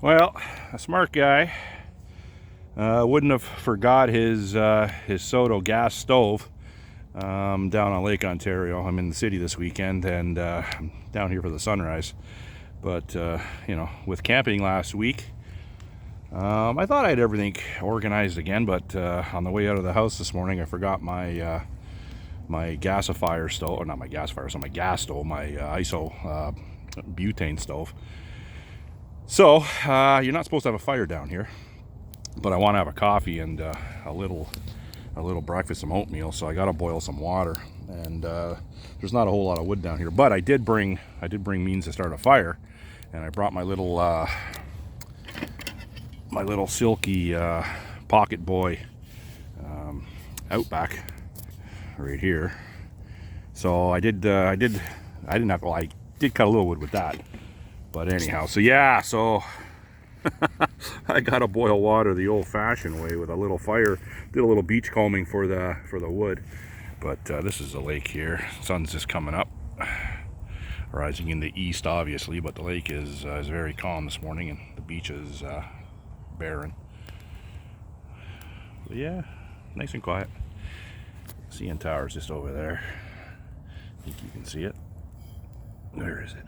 Well, a smart guy wouldn't have forgot his Soto gas stove down on Lake Ontario. I'm in the city this weekend, and I'm down here for the sunrise. But with camping last week, I thought I had everything organized again. But on the way out of the house this morning, I forgot my my gasifier stove, or not my gasifier, so my gas stove, my ISO butane stove. So you're not supposed to have a fire down here, but I want to have a coffee and a little breakfast, some oatmeal. So I got to boil some water, and there's not a whole lot of wood down here. But I did bring means to start a fire, and I brought my little silky Pocket Boy Outback right here. So I did cut a little wood with that. But anyhow, so I gotta boil water the old-fashioned way with a little fire. Did a little beach combing for the wood. But this is the lake here. Sun's just coming up, rising in the east, obviously. But the lake is very calm this morning, and the beach is barren. But yeah, nice and quiet. CN Tower's just over there. I think you can see it. Where is it?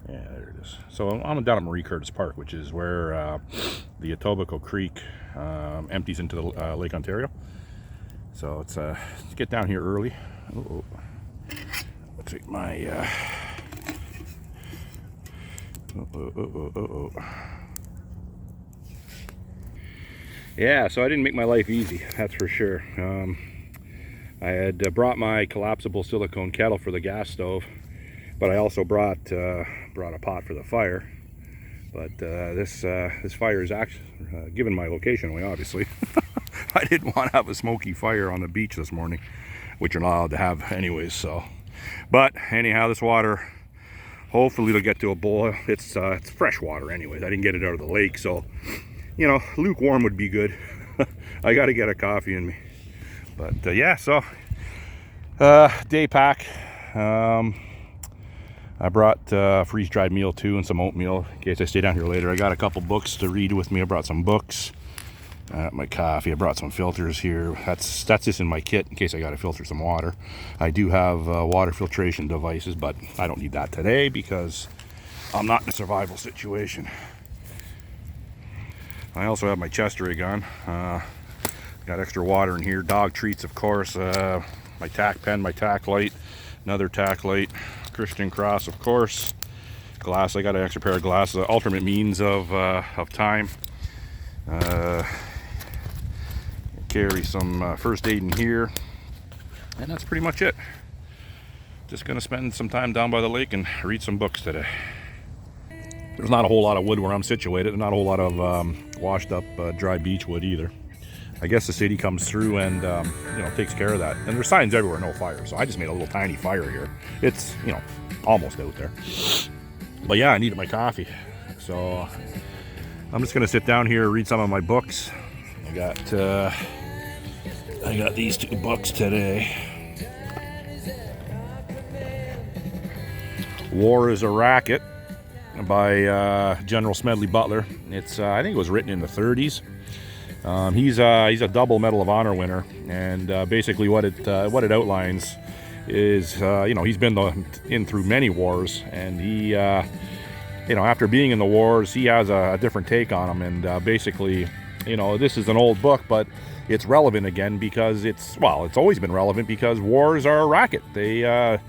Yeah, there it is. So I'm down at Marie Curtis Park, which is where the Etobicoke Creek empties into the Lake Ontario. So let's get down here early. I'll take my Yeah, so I didn't make my life easy, that's for sure. I had brought my collapsible silicone kettle for the gas stove, but I also brought a pot for the fire. But this fire is actually, given my location away, obviously, I didn't want to have a smoky fire on the beach this morning, which you're not allowed to have anyways. So, but anyhow, this water, hopefully it'll get to a boil. It's fresh water anyways. I didn't get it out of the lake, so lukewarm would be good. I got to get a coffee in me. But yeah, so day pack. I brought a freeze-dried meal too, and some oatmeal in case I stay down here later. I got a couple books to read with me. I brought some books. My coffee. I brought some filters here. That's just in my kit in case I got to filter some water. I do have water filtration devices, but I don't need that today because I'm not in a survival situation. I also have my chest rig on. Got extra water in here. Dog treats, of course. My tack pen, my tack light, another tack light. Christian Cross, of course. Glass. I got an extra pair of glasses. Alternate means of time. Carry some first aid in here, and that's pretty much it. Just gonna spend some time down by the lake and read some books today. There's not a whole lot of wood where I'm situated. Not a whole lot of washed up dry beech wood either. I guess the city comes through and takes care of that. And there's signs everywhere, no fire. So I just made a little tiny fire here. It's almost out there. But yeah, I needed my coffee, so I'm just gonna sit down here, read some of my books. I got these two books today. War is a Racket by General Smedley Butler. It's I think it was written in the 30s. He's a double Medal of Honor winner, and basically what it outlines is he's been in through many wars, and he after being in the wars, he has a different take on them, and basically this is an old book, but it's relevant again because it's always been relevant because wars are a racket. They're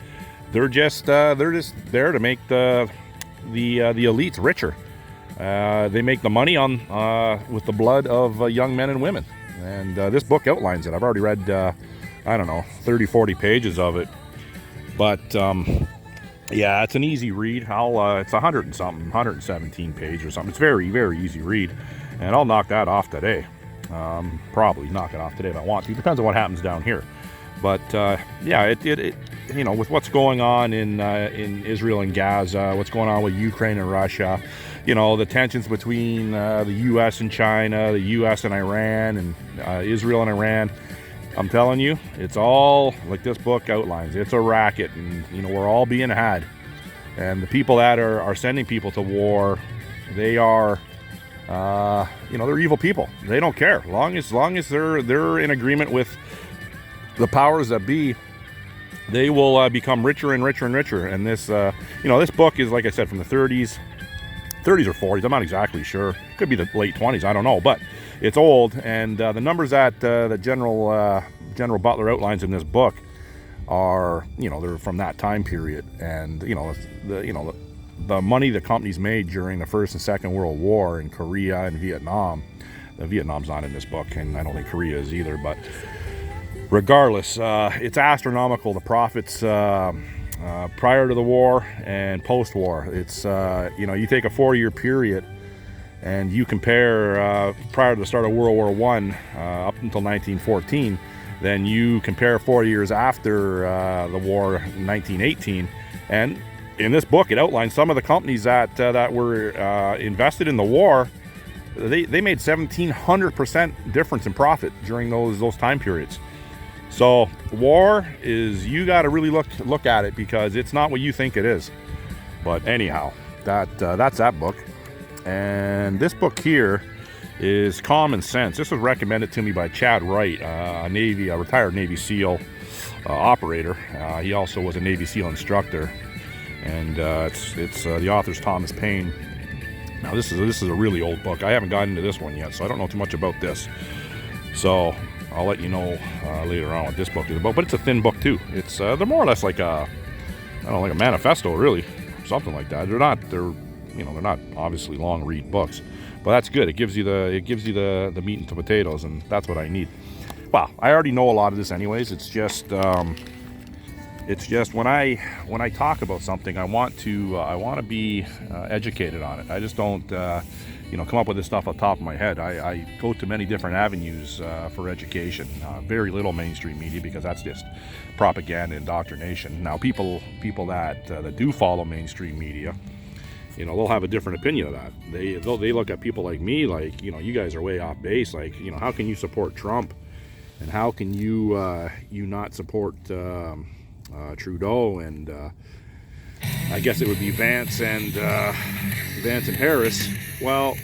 just there to make the elites richer. They make the money on with the blood of young men and women, and this book outlines it. I've already read 30-40 pages of it, but yeah, it's an easy read. It's 100 and something, 117 pages or something. It's very, very easy read, and I'll knock that off today. Probably knock it off today if I want to. Depends on what happens down here. But yeah, it with what's going on in Israel and Gaza, what's going on with Ukraine and Russia, the tensions between the U.S. and China, the U.S. and Iran, and Israel and Iran. I'm telling you, it's all like this book outlines. It's a racket, and we're all being had. And the people that are sending people to war, they are, they're evil people. They don't care. Long as they're in agreement with the powers that be, they will become richer and richer and richer. And this, this book is, like I said, from the 30s or 40s. I'm not exactly sure. Could be the late 20s. I don't know, but it's old. And the numbers that the General Butler outlines in this book are, they're from that time period. And the money the companies made during the First and Second World War in Korea and Vietnam. Vietnam's not in this book, and I don't think Korea is either. But regardless, it's astronomical, the profits prior to the war and post-war. It's, you take a 4-year period and you compare prior to the start of World War I up until 1914, then you compare 4 years after the war, 1918, and in this book it outlines some of the companies that were invested in the war. They made 1,700% difference in profit during those time periods. So war is, you got to really look at it, because it's not what you think it is. But anyhow, that's that book. And this book here is Common Sense. This was recommended to me by Chad Wright, a retired Navy SEAL operator. He also was a Navy SEAL instructor. And it's the author's Thomas Paine. Now this is a really old book. I haven't gotten into this one yet, so I don't know too much about this. So I'll let you know later on what this book is about. But it's a thin book too. It's they're more or less like a manifesto, really, something like that. They're not obviously long read books, but that's good. It gives you the meat and the potatoes, and that's what I need. Well, I already know a lot of this anyways. It's just when I talk about something, I want to be educated on it. I just don't come up with this stuff off the top of my head. I go to many different avenues for education. Very little mainstream media, because that's just propaganda and indoctrination. Now, people that do follow mainstream media, they'll have a different opinion of that. They look at people like me, like, you guys are way off base. Like, how can you support Trump, and how can you not support Trudeau, and I guess it would be Vance and Harris. Well,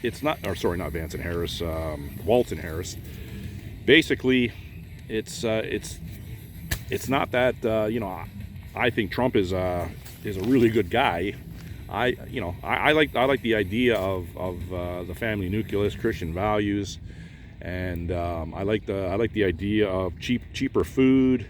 it's not, or sorry, not Vance and Harris, Waltz and Harris. Basically, it's not that I think Trump is a really good guy. I like the idea of the family nucleus, Christian values, and I like the idea of cheaper food,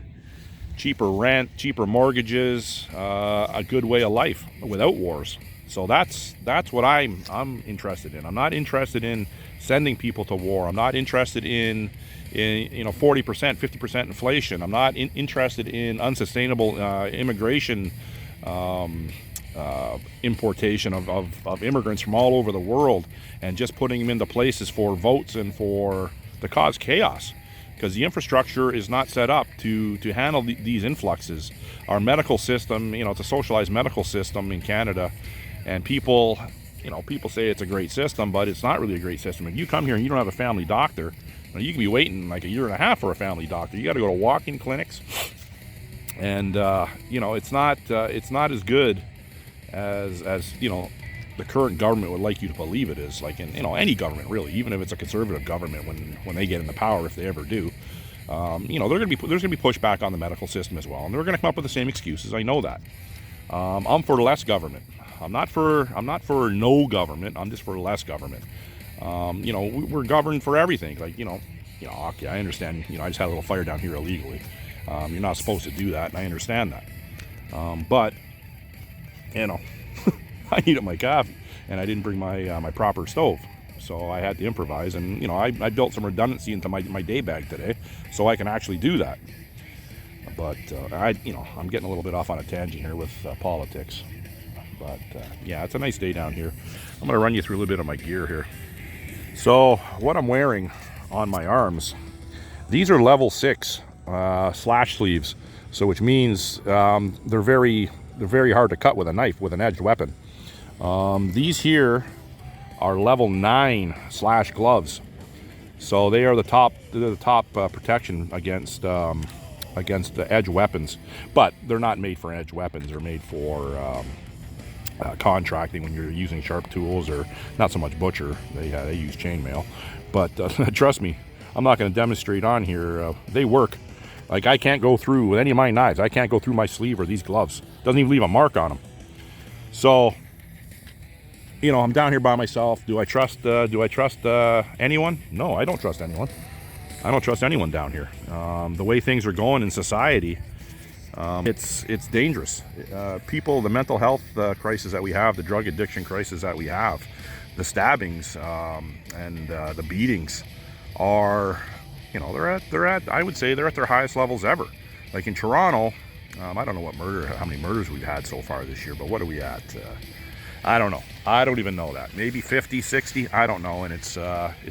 cheaper rent, cheaper mortgages, a good way of life without wars. So that's what I'm interested in. I'm not interested in sending people to war. I'm not interested in 40%, 50% inflation. I'm not interested in unsustainable immigration, importation of immigrants from all over the world, and just putting them into places for votes and to cause chaos. Because the infrastructure is not set up to handle these influxes. Our medical system, it's a socialized medical system in Canada, and people say it's a great system, but it's not really a great system. If you come here and you don't have a family doctor, you can be waiting like a year and a half for a family doctor. You got to go to walk-in clinics, and it's not as good as the current government would like you to believe it is. Like in any government, really, even if it's a conservative government, when they get into power, if they ever do, there's gonna be pushback on the medical system as well, and they're gonna come up with the same excuses. I know that. I'm for less government. I'm not for no government. I'm just for less government. We're governed for everything. Like okay, I understand. I just had a little fire down here illegally. You're not supposed to do that, and I understand that. But I needed my coffee, and I didn't bring my proper stove, so I had to improvise. And I built some redundancy into my day bag today, so I can actually do that. But I'm getting a little bit off on a tangent here with politics. But yeah, it's a nice day down here. I'm going to run you through a little bit of my gear here. So what I'm wearing on my arms, these are level 6 slash sleeves. So which means they're very hard to cut with a knife, with an edged weapon. These here are level 9 slash gloves. So they are the top protection against against the edge weapons, but they're not made for edge weapons. They're made for contracting when you're using sharp tools, or not so much butcher. They use chainmail, but trust me, I'm not going to demonstrate on here. They work. Like, I can't go through with any of my knives. I can't go through my sleeve or these gloves. Doesn't even leave a mark on them. So, you know, I'm down here by myself. Do I trust anyone? No, I don't trust anyone. I don't trust anyone down here. The way things are going in society, it's dangerous. People, the mental health crisis that we have, the drug addiction crisis that we have, the stabbings and the beatings are, you know, they're at I would say they're at their highest levels ever. Like in Toronto, I don't know how many murders we've had so far this year, but what are we at? I don't know. I don't even know that. Maybe 50, 60. I don't know. And it's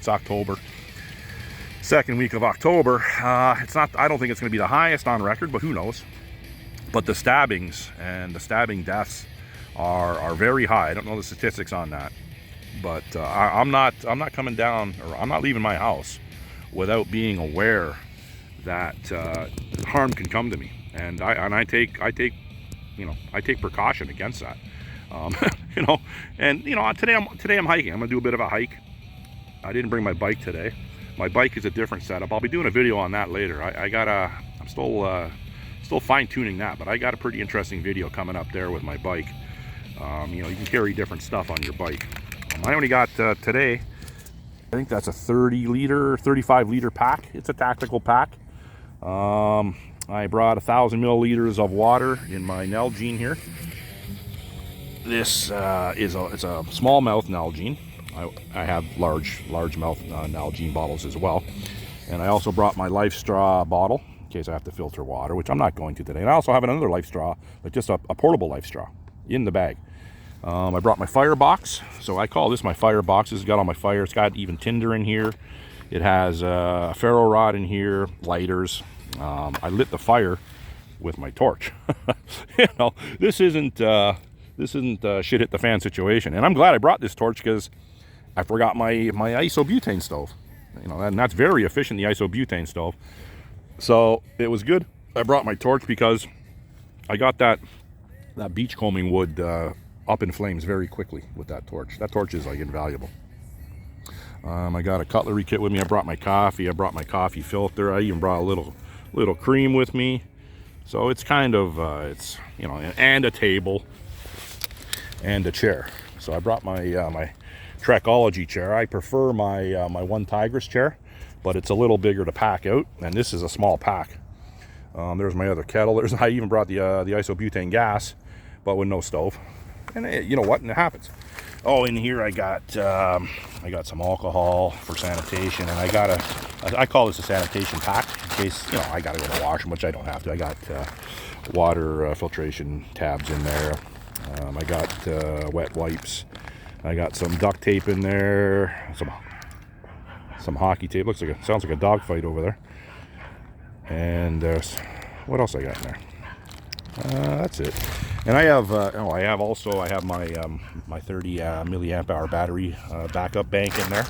October. Second week of October. It's not. I don't think it's going to be the highest on record, but who knows? But the stabbings and the stabbing deaths are very high. I don't know the statistics on that, but I'm not coming down, or I'm not leaving my house without being aware that harm can come to me, and I take precaution against that. You know, and you know, today I'm hiking. I'm gonna do a bit of a hike. I didn't bring my bike today. My bike is a different setup. I'll be doing a video on that later. I'm still fine-tuning that, but I got a pretty interesting video coming up there with my bike. You know, you can carry different stuff on your bike. I only got today, I think that's a 35 liter pack. It's a tactical pack. I brought 1,000 milliliters of water in my Nalgene here. This it's a small mouth Nalgene. I have large mouth Nalgene bottles as well, and I also brought my Life Straw bottle in case I have to filter water, which I'm not going to today. And I also have another Life Straw, like just a portable Life Straw, in the bag. I brought my fire box, so I call this my fire box. It's got all my fire. It's got even tinder in here. It has a ferro rod in here, lighters. I lit the fire with my torch. You know, this isn't shit hit the fan situation. And I'm glad I brought this torch because I forgot my isobutane stove. You know, and that's very efficient, the isobutane stove. So it was good I brought my torch because I got that beachcombing wood up in flames very quickly with that torch. That torch is like invaluable. I got a cutlery kit with me. I brought my coffee. I brought my coffee filter. I even brought a little cream with me. So it's kind of it's, you know, and a table and a chair. So I brought my my Trekology chair. I prefer my my One Tigris chair, but it's a little bigger to pack out, and this is a small pack. There's my other kettle. I even brought the isobutane gas, but with no stove. And you know what? And it happens. Oh, in here I got some alcohol for sanitation, and I call this a sanitation pack in case, you know, I gotta go to the washroom, which I don't have to. I got water filtration tabs in there. I got wet wipes. I got some duct tape in there. Some hockey tape. Sounds like a dog fight over there. And what else I got in there? That's it. And I have I have my 30 milliamp hour battery backup bank in there.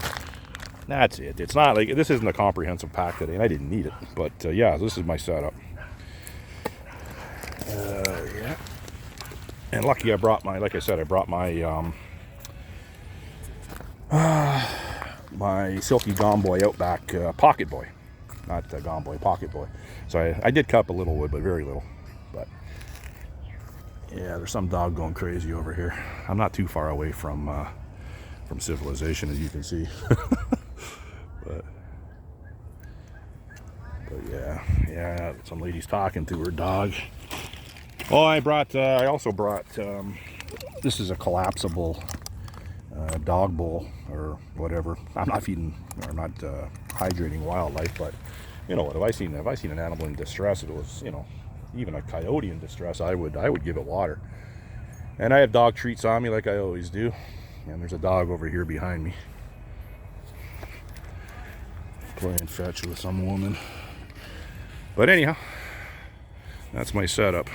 That's it. It's not like, this isn't a comprehensive pack today, and I didn't need it, but yeah, this is my setup. Yeah. And lucky I brought my, like I said, I brought my my Silky Gomboy Outback Pocket Boy, not Gomboy, Pocket Boy. So I did cut up a little wood, but very little. But yeah, there's some dog going crazy over here. I'm not too far away from civilization, as you can see. but yeah, some lady's talking to her dog. Oh, I also brought this is a collapsible dog bowl or whatever. I'm not feeding or not hydrating wildlife, but you know what? If I seen an animal in distress, it was, you know, even a coyote in distress, I would give it water. And I have dog treats on me like I always do. And there's a dog over here behind me playing fetch with some woman. But anyhow, that's my setup.